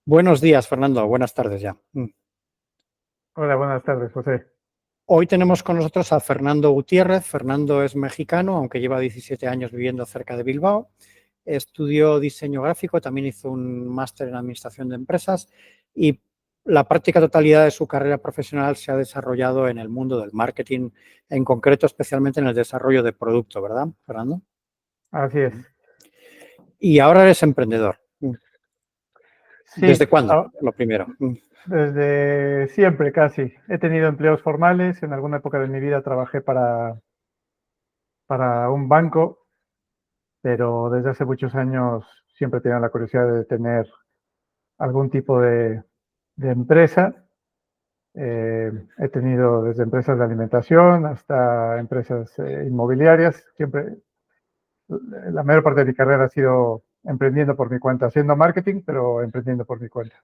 Buenos días, Fernando. Buenas tardes ya. Hola, buenas tardes, José. Hoy tenemos con nosotros a Fernando Gutiérrez. Fernando es mexicano, aunque lleva 17 años viviendo cerca de Bilbao. Estudió diseño gráfico, también hizo un máster en administración de empresas y la práctica totalidad de su carrera profesional se ha desarrollado en el mundo del marketing, en concreto especialmente en el desarrollo de producto, ¿verdad, Fernando? Así es. Y ahora eres emprendedor. Sí, ¿Desde cuándo? Lo primero. desde siempre casi. He tenido empleos formales. En alguna época de mi vida trabajé para un banco, pero desde hace muchos años siempre he tenido la curiosidad de tener algún tipo de empresa. He tenido desde empresas de alimentación hasta empresas inmobiliarias. Siempre, la mayor parte de mi carrera ha sido emprendiendo por mi cuenta, haciendo marketing, pero emprendiendo por mi cuenta.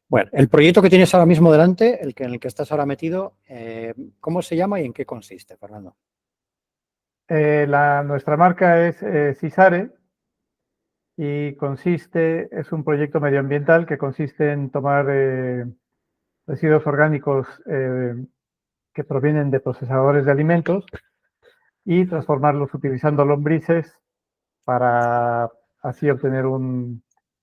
Bueno, el proyecto que tienes ahora mismo delante, en el que estás ahora metido, ¿cómo se llama y en qué consiste, Fernando? Nuestra marca es Cisare y es un proyecto medioambiental que consiste en tomar residuos orgánicos que provienen de procesadores de alimentos y transformarlos utilizando lombrices para así obtener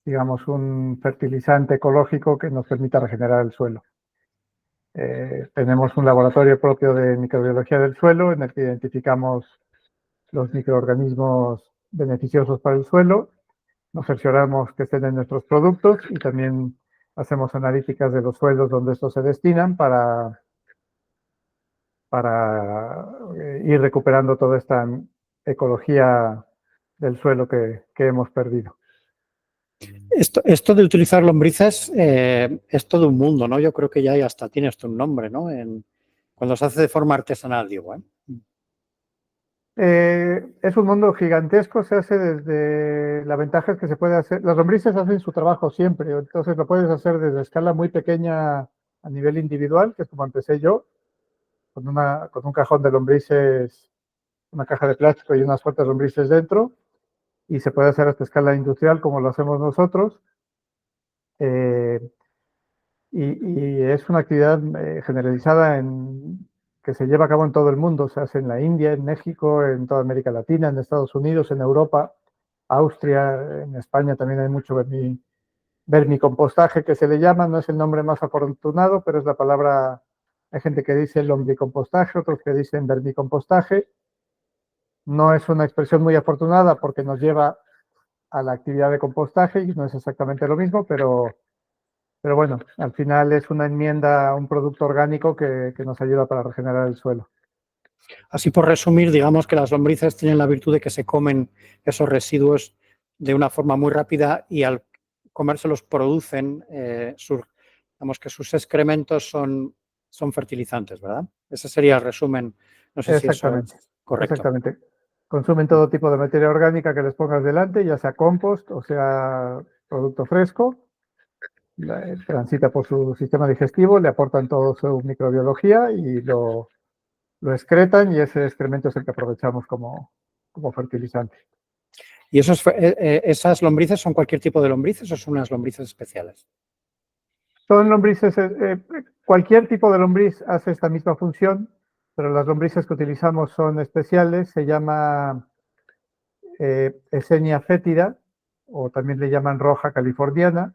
digamos, un fertilizante ecológico que nos permita regenerar el suelo. Tenemos un laboratorio propio de microbiología del suelo en el que identificamos los microorganismos beneficiosos para el suelo, nos cercioramos que estén en nuestros productos y también hacemos analíticas de los suelos donde estos se destinan para ir recuperando toda esta ecología del suelo que hemos perdido. Esto de utilizar lombrices es todo un mundo, ¿no? Yo creo que ya hasta tiene esto un nombre, ¿no? Cuando se hace de forma artesanal, digo, ¿eh? Es un mundo gigantesco, se hace desde la ventaja es que se puede hacer, las lombrices hacen su trabajo siempre, entonces lo puedes hacer desde escala muy pequeña a nivel individual, que es como empecé yo, con un cajón de lombrices, una caja de plástico y unas cuantas lombrices dentro, y se puede hacer hasta escala industrial como lo hacemos nosotros. Eh, y es una actividad generalizada que se lleva a cabo en todo el mundo. Se hace en la India, en México, en toda América Latina, en Estados Unidos, en Europa, Austria, en España también hay mucho vermicompostaje que se le llama. No es el nombre más afortunado, pero es la palabra. Hay gente que dice lombricompostaje, otros que dicen vermicompostaje. No es una expresión muy afortunada porque nos lleva a la actividad de compostaje y no es exactamente lo mismo, pero bueno, al final es una enmienda a un producto orgánico que nos ayuda para regenerar el suelo. Así por resumir, digamos que las lombrices tienen la virtud de que se comen esos residuos de una forma muy rápida y al comérselos producen, digamos que sus excrementos son fertilizantes, ¿verdad? Ese sería el resumen. No sé si eso Exactamente, es correcto. exactamente. Consumen todo tipo de materia orgánica que les pongas delante, ya sea compost o sea producto fresco. Transita por su sistema digestivo, le aportan toda su microbiología y lo excretan y ese excremento es el que aprovechamos como fertilizante. ¿Y esas lombrices son cualquier tipo de lombrices o son unas lombrices especiales? Son lombrices, cualquier tipo de lombriz hace esta misma función, pero las lombrices que utilizamos son especiales, se llama Escherichia fétida, o también le llaman roja californiana.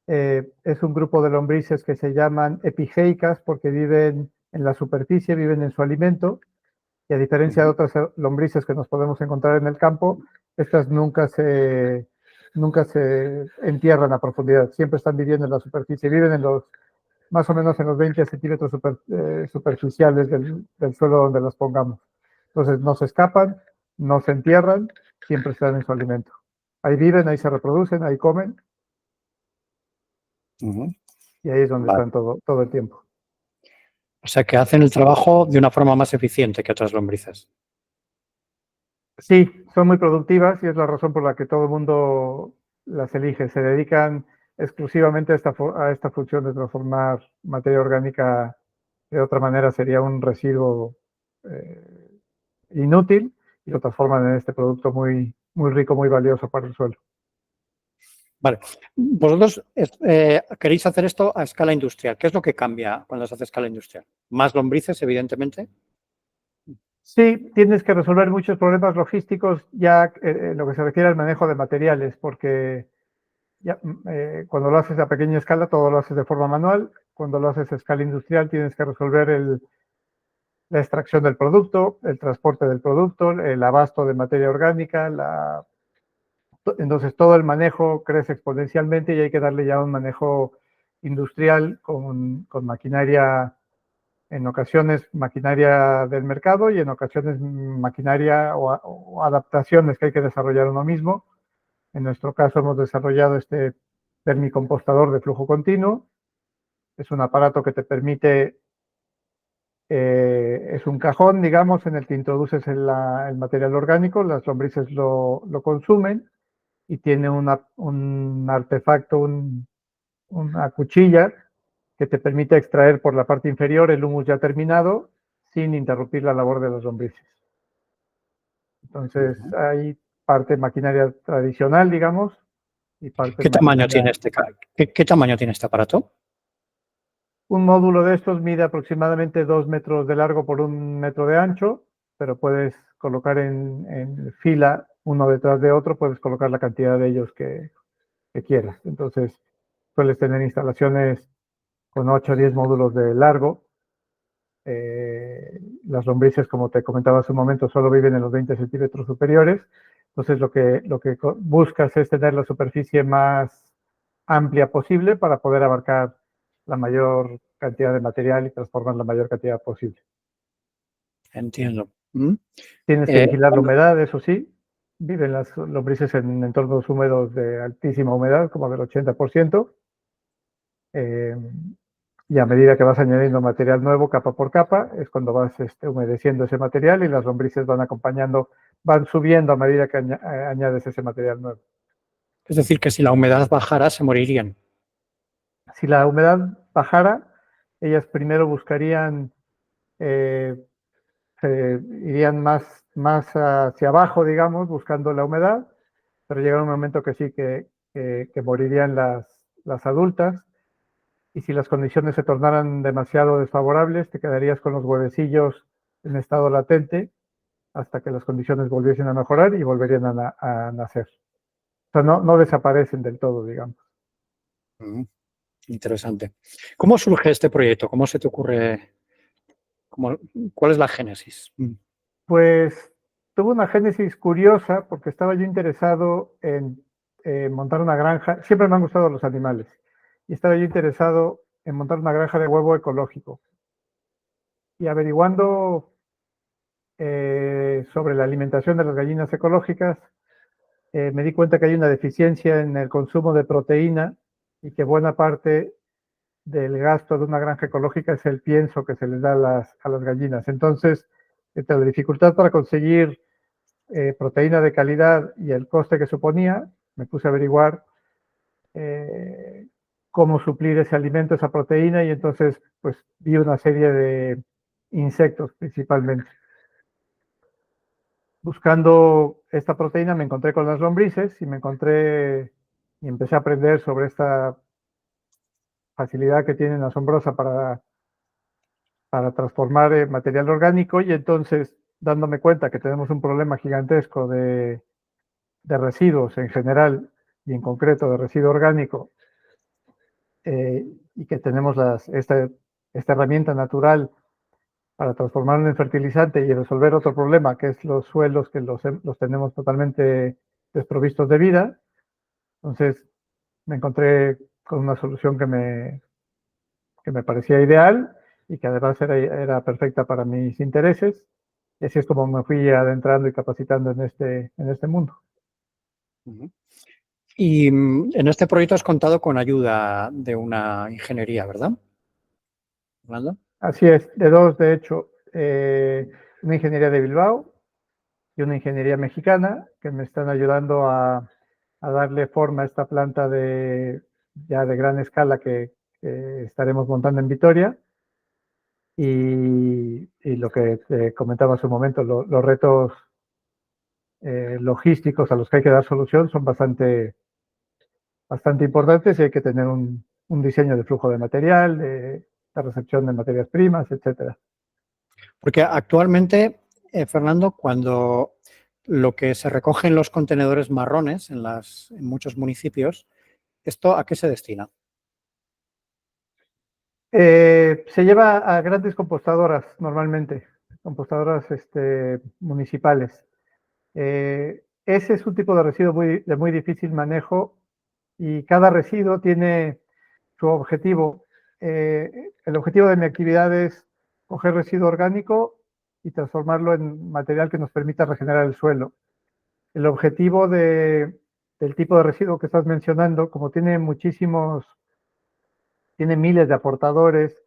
Es un grupo de lombrices que se llaman epigeicas porque viven en la superficie, viven en su alimento, y a diferencia de otras lombrices que nos podemos encontrar en el campo, estas nunca se entierran a profundidad, siempre están viviendo en la superficie, viven más o menos en los 20 centímetros superficiales del suelo donde las pongamos. Entonces no se escapan, no se entierran, siempre están en su alimento. Ahí viven, ahí se reproducen, ahí comen, y ahí es donde están todo el tiempo. O sea que hacen el trabajo de una forma más eficiente que otras lombrices. Sí, son muy productivas y es la razón por la que todo el mundo las elige. Se dedican exclusivamente a esta función de transformar materia orgánica. De otra manera sería un residuo inútil y lo transforman en este producto muy, muy rico, muy valioso para el suelo. Vale. Vosotros queréis hacer esto a escala industrial. ¿Qué es lo que cambia cuando se hace a escala industrial? Más lombrices, evidentemente. Sí, tienes que resolver muchos problemas logísticos ya en lo que se refiere al manejo de materiales, porque ya, cuando lo haces a pequeña escala todo lo haces de forma manual, cuando lo haces a escala industrial tienes que resolver la extracción del producto, el transporte del producto, el abasto de materia orgánica, entonces todo el manejo crece exponencialmente y hay que darle ya un manejo industrial con maquinaria, en ocasiones maquinaria del mercado y en ocasiones maquinaria o adaptaciones que hay que desarrollar uno mismo. En nuestro caso hemos desarrollado este vermicompostador de flujo continuo. Es un aparato que te permite, es un cajón, digamos, en el que introduces el material orgánico, las lombrices lo consumen y tiene un artefacto, una cuchilla que te permite extraer por la parte inferior el humus ya terminado sin interrumpir la labor de las lombrices. Entonces hay parte maquinaria tradicional, digamos, y parte ¿Qué tamaño maquinaria. tiene qué tamaño tiene este aparato? Un módulo de estos mide aproximadamente 2 metros de largo por 1 metro de ancho, pero puedes colocar en fila uno detrás de otro, puedes colocar la cantidad de ellos que quieras. Entonces, sueles tener instalaciones con 8 o 10 módulos de largo. Las lombrices, como te comentaba hace un momento, solo viven en los 20 centímetros superiores. Entonces, lo que buscas es tener la superficie más amplia posible para poder abarcar la mayor cantidad de material y transformar la mayor cantidad posible. Entiendo. Tienes que vigilar la humedad, eso sí. Viven las lombrices en entornos húmedos de altísima humedad, como del 80%. Y a medida que vas añadiendo material nuevo, capa por capa, es cuando vas humedeciendo ese material y las lombrices van acompañando, van subiendo a medida que añades ese material nuevo. Es decir, que si la humedad bajara, se morirían. Si la humedad bajara, ellas primero buscarían, irían más hacia abajo, digamos, buscando la humedad, pero llega un momento que sí, que morirían las adultas. Y si las condiciones se tornaran demasiado desfavorables, te quedarías con los huevecillos en estado latente hasta que las condiciones volviesen a mejorar y volverían a nacer. O sea, no desaparecen del todo, digamos. Interesante. ¿Cómo surge este proyecto? ¿Cómo se te ocurre? ¿Cuál es la génesis? Pues tuvo una génesis curiosa porque estaba yo interesado en montar una granja. Siempre me han gustado los animales y estaba yo interesado en montar una granja de huevo ecológico. Y averiguando sobre la alimentación de las gallinas ecológicas, me di cuenta que hay una deficiencia en el consumo de proteína y que buena parte del gasto de una granja ecológica es el pienso que se les da a las gallinas. Entonces, entre la dificultad para conseguir proteína de calidad y el coste que suponía, me puse a averiguar cómo suplir ese alimento, esa proteína, y entonces pues vi una serie de insectos principalmente. Buscando esta proteína me encontré con las lombrices y empecé a aprender sobre esta facilidad que tienen asombrosa para transformar material orgánico, y entonces dándome cuenta que tenemos un problema gigantesco de residuos en general y en concreto de residuo orgánico, y que tenemos esta herramienta natural para transformarlo en fertilizante y resolver otro problema, que es los suelos que los tenemos totalmente desprovistos de vida. Entonces me encontré con una solución que me parecía ideal y que además era perfecta para mis intereses. Y así es como me fui adentrando y capacitando en este mundo. Y en este proyecto has contado con ayuda de una ingeniería, ¿verdad, Fernando? Así es, de dos, de hecho, una ingeniería de Bilbao y una ingeniería mexicana que me están ayudando a darle forma a esta planta ya de gran escala que estaremos montando en Vitoria. Y lo que te comentaba hace un momento, los retos logísticos a los que hay que dar solución son bastante bastante importantes y hay que tener un diseño de flujo de material, de recepción de materias primas, etcétera. Porque actualmente, Fernando, cuando lo que se recoge en los contenedores marrones en muchos municipios, ¿esto a qué se destina? Se lleva a grandes compostadoras normalmente, compostadoras municipales. Ese es un tipo de residuo de muy difícil manejo y cada residuo tiene su objetivo. El objetivo de mi actividad es coger residuo orgánico y transformarlo en material que nos permita regenerar el suelo. El objetivo del tipo de residuo que estás mencionando, como tiene miles de aportadores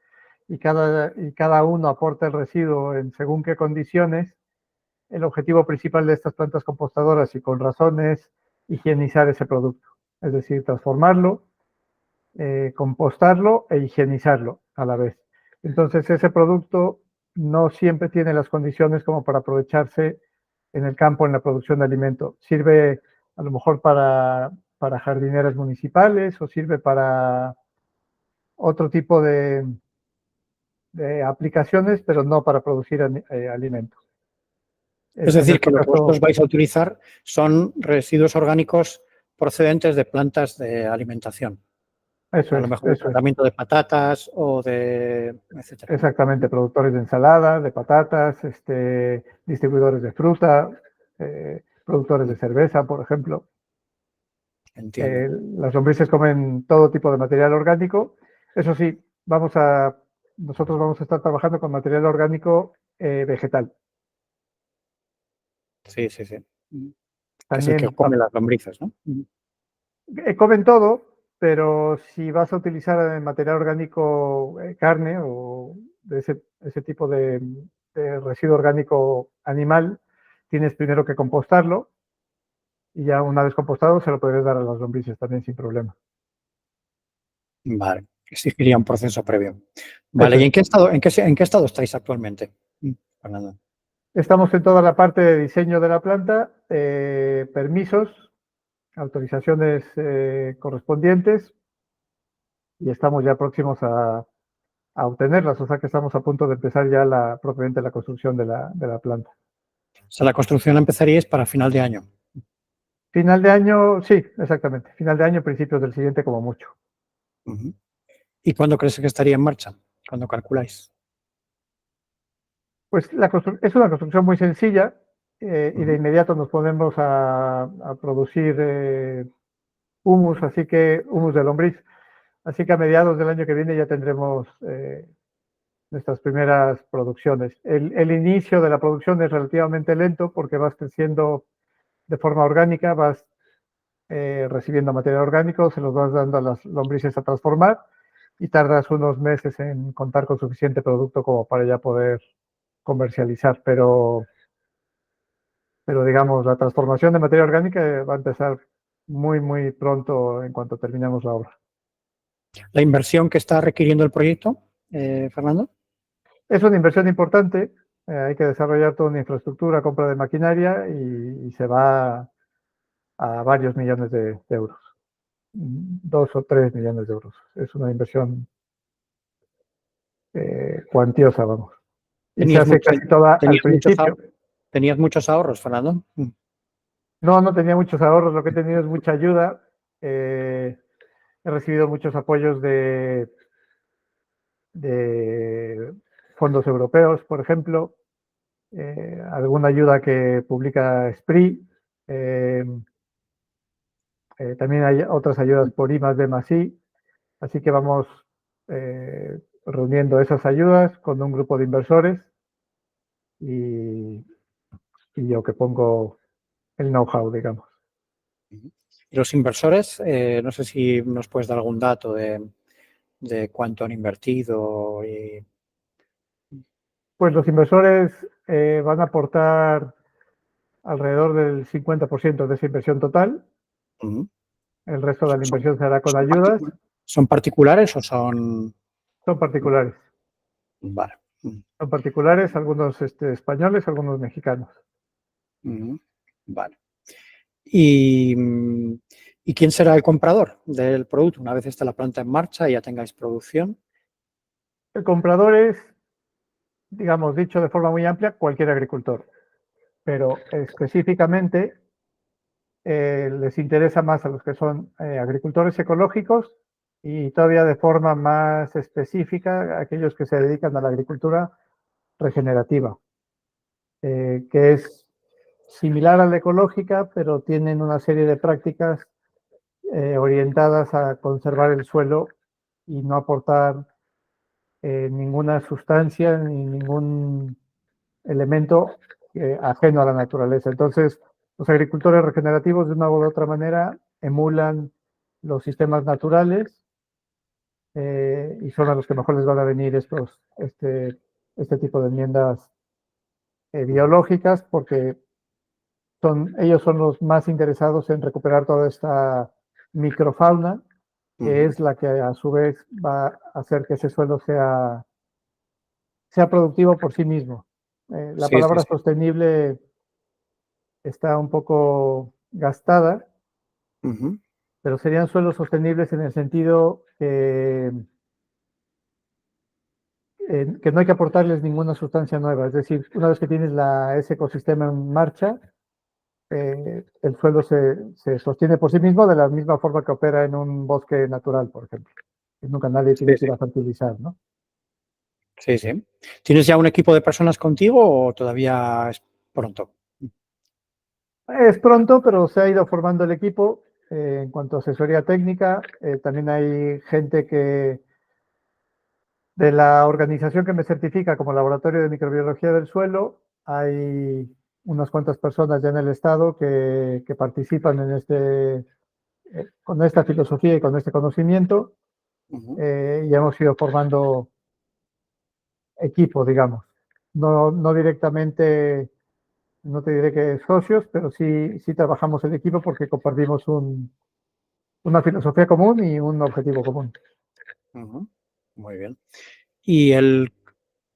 y cada uno aporta el residuo en según qué condiciones, el objetivo principal de estas plantas compostadoras, y con razón, es higienizar ese producto. Es decir, transformarlo, compostarlo e higienizarlo a la vez. Entonces, ese producto no siempre tiene las condiciones como para aprovecharse en el campo, en la producción de alimento. Sirve a lo mejor para jardineras municipales o sirve para otro tipo de aplicaciones, pero no para producir alimentos. Es En decir, que nuestro lo que vosotros caso, vais a utilizar son residuos orgánicos procedentes de plantas de alimentación. eso A lo es, mejor de eso es. tratamiento de patatas o de etcétera. Exactamente, productores de ensalada, de patatas, distribuidores de fruta, productores de cerveza, por ejemplo. Entiendo. Las lombrices comen todo tipo de material orgánico. Eso sí, nosotros vamos a estar trabajando con material orgánico vegetal. Sí, sí, sí. Que es el que También come las lombrices, ¿no? comen todo, pero si vas a utilizar material orgánico, carne o de ese tipo de residuo orgánico animal, tienes primero que compostarlo y ya una vez compostado se lo puedes dar a las lombrices también sin problema. Vale, exigiría un proceso previo. Vale, Eso ¿y es. en qué estado estáis actualmente, Fernando? Estamos en toda la parte de diseño de la planta, permisos, autorizaciones correspondientes, y estamos ya próximos a obtenerlas, o sea que estamos a punto de empezar ya propiamente la construcción de la planta. O sea, la construcción la empezaríais para final de año. Final de año, sí, exactamente. Final de año, principios del siguiente como mucho. ¿Y cuándo crees que estaría en marcha? ¿Cuándo calculáis? Pues es una construcción muy sencilla y de inmediato nos ponemos a producir humus, humus de lombriz. Así que a mediados del año que viene ya tendremos nuestras primeras producciones. El inicio de la producción es relativamente lento porque vas creciendo de forma orgánica, vas recibiendo material orgánico, se los vas dando a las lombrices a transformar y tardas unos meses en contar con suficiente producto como para ya poder comercializar, pero digamos, la transformación de materia orgánica va a empezar muy, muy pronto en cuanto terminemos la obra. ¿La inversión que está requiriendo el proyecto, Fernando? Es una inversión importante, hay que desarrollar toda una infraestructura, compra de maquinaria y se va a varios millones de euros, 2 o 3 millones de euros. Es una inversión cuantiosa, vamos. Y se hace casi toda al principio. ¿Tenías muchos ahorros, Fernando? No tenía muchos ahorros, lo que he tenido es mucha ayuda. He recibido muchos apoyos de fondos europeos, por ejemplo, alguna ayuda que publica SPRI. También hay otras ayudas por I+D+I, así que vamos reuniendo esas ayudas con un grupo de inversores y yo que pongo el know-how, digamos. Y los inversores, no sé si nos puedes dar algún dato de cuánto han invertido. Pues los inversores van a aportar alrededor del 50% de esa inversión total. El resto de la inversión se hará con ayudas. ¿Son particulares o son...? Son particulares. Vale. Son particulares, algunos españoles, algunos mexicanos. Vale. Y ¿Y quién será el comprador del producto una vez esté la planta en marcha y ya tengáis producción? El comprador es, digamos, dicho de forma muy amplia, cualquier agricultor, pero específicamente les interesa más a los que son agricultores ecológicos y todavía de forma más específica a aquellos que se dedican a la agricultura regenerativa, que es similar a la ecológica, pero tienen una serie de prácticas orientadas a conservar el suelo y no aportar ninguna sustancia ni ningún elemento ajeno a la naturaleza. Entonces, los agricultores regenerativos de una u otra manera emulan los sistemas naturales y son a los que mejor les van a venir este tipo de enmiendas biológicas porque ellos son los más interesados en recuperar toda esta microfauna que es la que a su vez va a hacer que ese suelo sea productivo por sí mismo. La Sí, sí, palabra sí. sostenible está un poco gastada, Ujú. pero serían suelos sostenibles en el sentido que no hay que aportarles ninguna sustancia nueva. Es decir, una vez que tienes ese ecosistema en marcha, el suelo se sostiene por sí mismo de la misma forma que opera en un bosque natural, por ejemplo. Y nunca nadie Sí, tiene que sí. ir a fertilizar, ¿no? Sí, sí. ¿Tienes ya un equipo de personas contigo o todavía es pronto? Es pronto, pero se ha ido formando el equipo en cuanto a asesoría técnica. También hay gente de la organización que me certifica como laboratorio de microbiología del suelo. Hay unas cuantas personas ya en el estado que participan con esta filosofía y con este conocimiento. Ujú. Y hemos ido formando equipo, digamos. No directamente, no te diré que socios, pero sí trabajamos en equipo porque compartimos una filosofía común y un objetivo común. Ujú. Muy bien. ¿Y el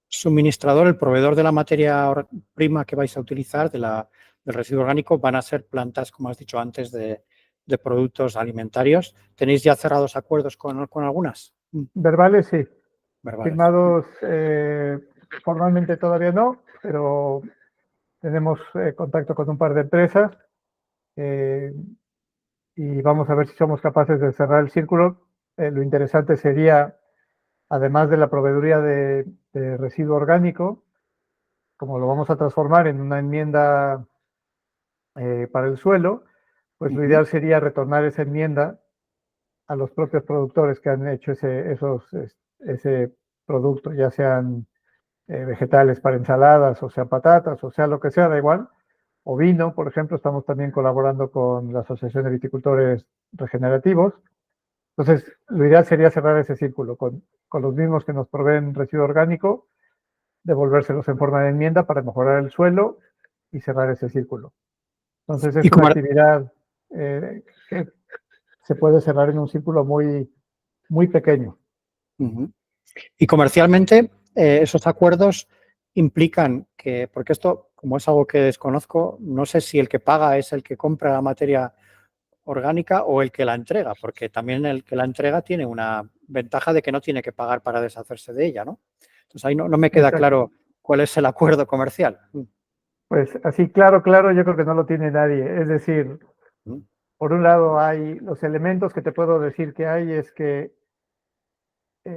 suministrador, el proveedor de la materia prima que vais a utilizar, del residuo orgánico, van a ser plantas, como has dicho antes, de productos alimentarios? ¿Tenéis ya cerrados acuerdos con algunas? Verbales, sí. Verbales. Firmados formalmente todavía no, pero tenemos contacto con un par de empresas eh, y vamos a ver si somos capaces de cerrar el círculo. Lo interesante sería, además de la proveeduría de residuo orgánico, como lo vamos a transformar en una enmienda para el suelo, pues lo Ujú. ideal sería retornar esa enmienda a los propios productores que han hecho ese producto, ya sean vegetales para ensaladas, o sea patatas, o sea lo que sea, da igual. O vino, por ejemplo, estamos también colaborando con la Asociación de Viticultores Regenerativos. Entonces, lo ideal sería cerrar ese círculo con los mismos que nos proveen residuo orgánico, devolvérselos en forma de enmienda para mejorar el suelo y cerrar ese círculo. Entonces, Y es una como, actividad que se puede cerrar en un círculo muy, muy pequeño. Ujú. Y comercialmente, esos acuerdos implican que, porque esto, como es algo que desconozco, no sé si el que paga es el que compra la materia orgánica o el que la entrega, porque también el que la entrega tiene una ventaja de que no tiene que pagar para deshacerse de ella, ¿no? Entonces ahí no me queda Exacto. claro cuál es el acuerdo comercial. Pues así, claro, claro, yo creo que no lo tiene nadie. Es decir, Mm. por un lado hay los elementos que te puedo decir que hay, es que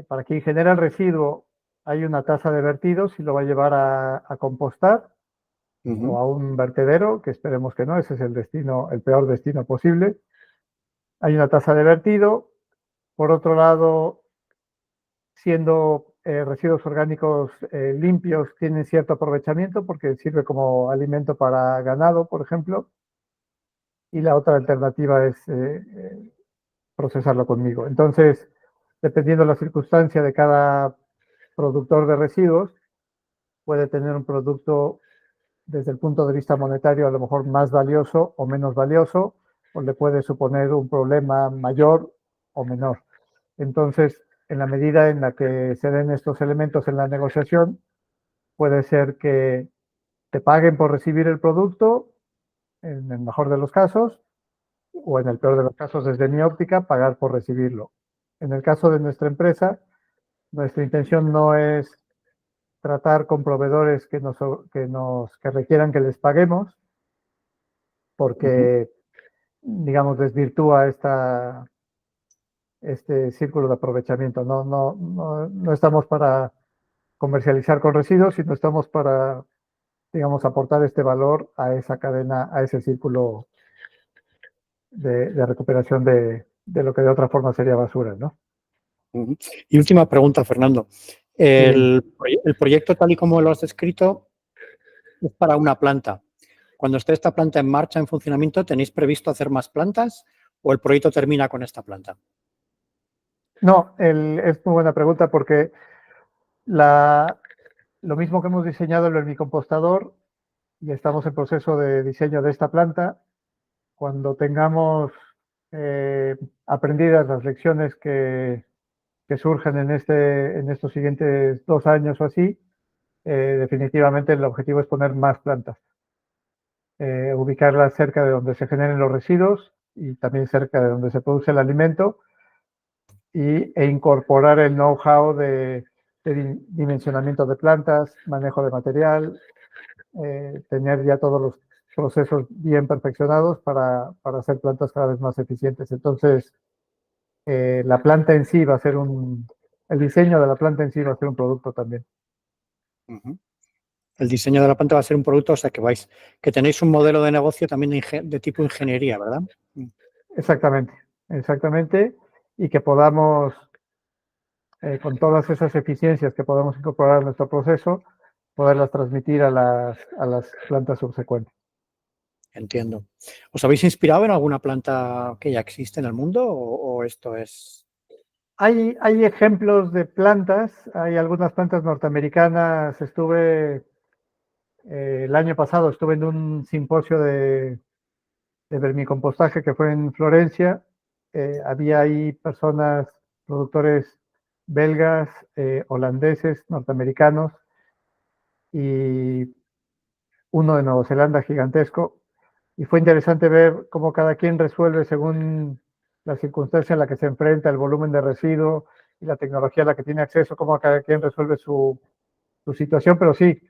para quien genera el residuo hay una tasa de vertidos y lo va a llevar a compostar o Ujú. a un vertedero, que esperemos que no, ese es el destino, el peor destino posible. Hay una tasa de vertido. Por otro lado, siendo residuos orgánicos limpios, tienen cierto aprovechamiento porque sirve como alimento para ganado, por ejemplo, y la otra alternativa es procesarlo conmigo. Entonces, dependiendo de la circunstancia de cada productor de residuos, puede tener un producto desde el punto de vista monetario a lo mejor más valioso o menos valioso, o le puede suponer un problema mayor o menor. Entonces, en la medida en la que se den estos elementos en la negociación, puede ser que te paguen por recibir el producto, en el mejor de los casos, o en el peor de los casos, desde mi óptica, pagar por recibirlo. En el caso de nuestra empresa, nuestra intención no es tratar con proveedores que requieran que les paguemos, porque, digamos, desvirtúa este círculo de aprovechamiento. No estamos para comercializar con residuos, sino estamos para, digamos, aportar este valor a esa cadena, a ese círculo de recuperación de lo que de otra forma sería basura, ¿no? Y última pregunta, Fernando. Sí. El proyecto, tal y como lo has descrito, es para una planta. Cuando esté esta planta en marcha, en funcionamiento, ¿tenéis previsto hacer más plantas o el proyecto termina con esta planta? No, es muy buena pregunta porque lo mismo que hemos diseñado el vermicompostador y estamos en proceso de diseño de esta planta, cuando tengamos aprendidas las lecciones que surgen en estos siguientes 2 años o así, definitivamente el objetivo es poner más plantas, ubicarlas cerca de donde se generen los residuos y también cerca de donde se produce el alimento e incorporar el know-how de dimensionamiento de plantas, manejo de material, tener ya todos los procesos bien perfeccionados para hacer plantas cada vez más eficientes. Entonces, la planta en sí va a ser el diseño de la planta en sí va a ser un producto también. El diseño de la planta va a ser un producto, o sea que tenéis un modelo de negocio también de tipo ingeniería, ¿verdad? Exactamente, exactamente. Y que podamos, con todas esas eficiencias que podamos incorporar a nuestro proceso, poderlas transmitir a las plantas subsecuentes. Entiendo. ¿Os habéis inspirado en alguna planta que ya existe en el mundo o esto es...? Hay ejemplos de plantas, hay algunas plantas norteamericanas. El año pasado estuve en un simposio de vermicompostaje que fue en Florencia. Había ahí personas, productores belgas, holandeses, norteamericanos y uno de Nueva Zelanda gigantesco. Y fue interesante ver cómo cada quien resuelve según la circunstancia en la que se enfrenta, el volumen de residuo y la tecnología a la que tiene acceso, cómo cada quien resuelve su situación. Pero sí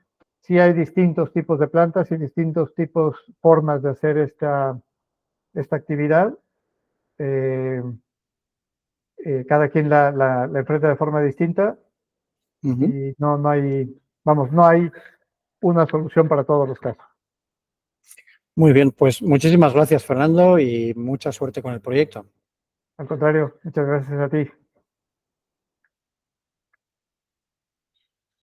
hay distintos tipos de plantas y distintos tipos, formas de hacer esta actividad. Cada quien la enfrenta de forma distinta y no hay una solución para todos los casos. Muy bien, pues muchísimas gracias, Fernando, y mucha suerte con el proyecto. Al contrario, muchas gracias a ti.